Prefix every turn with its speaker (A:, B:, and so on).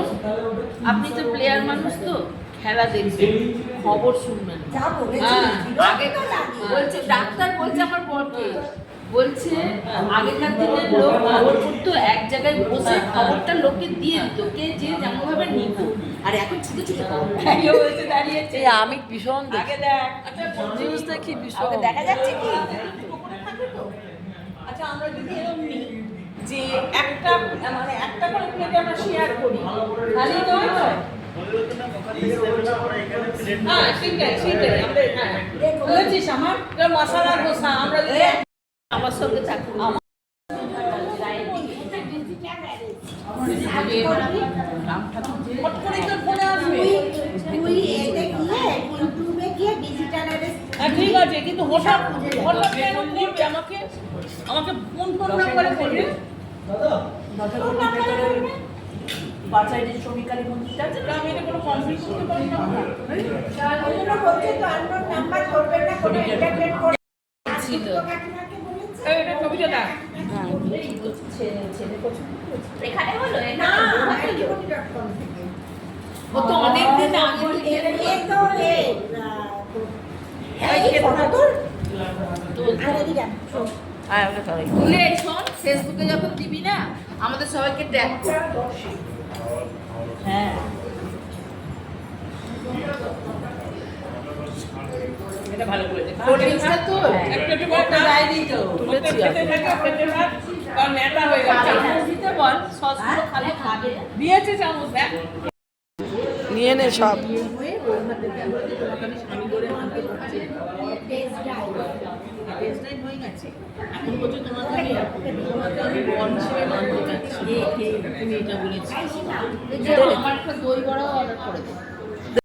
A: শুনুন, আপনি তো প্লেয়ার মানুষ, তো খেলা দেখবেন, খবর শুনবেন। আগে বলছে ডাক্তার বলছে আমার বরকে, বলছে আগেকার দিনের লোক খবর পড়তো, এক জায়গায় বসে খবরটা লোককে দিয়ে দিত, কে যে যেমন ভাবে নিত। আর এখন ছুটে ছুটে খবর বলছে দাঁড়িয়েছে।
B: আমি ভীষণ
A: আগে দেখ
B: নিউজ দেখি ভীষণ
A: দেখা যাচ্ছে কি। আচ্ছা আমরা যদি এরকম নিই যে একটা মানে একটা করে প্লেটে আমরা শেয়ার করি, তাহলে তো হয়। হ্যাঁ সেটাই সেটাই আমরা হ্যাঁ বলেছিস আমার মশলা ধোসা আমরা যদি আমার সঙ্গে থাকবো ঠিক আছে, কিন্তু হঠাৎ হঠাৎ কেন করবে আমাকে আমাকে ফোন করে বলবে বাচ্চায় যে শ্রমিকালী মন্দিরটা আছে, আমি এটা কোনো কমপ্লিট করতে পারি না। এটা কবিতা দা এখানে হলো ও তো অনেক দিন আগে শোন, ফেসবুকে যখন দিবি না আমাদের সবাইকে ট্যাগ কর। হ্যাঁ এটা ভালো করে দে। কোটিংটা তো একটা একটা ডায়েরি তো তুলেছি আর নেতা হয়ে গেছে। দিতে বল সসগুলো খালি খাবে। দিয়েছে চামচ দেখ।
B: নিয়ে নে সব।
A: এখন পর্যন্ত তোমাকে আমি বল হিসেবে মানতে পারছি। তুমি এটা বলেছি। আমার একটা দই বড়াও অর্ডার করে দেবো।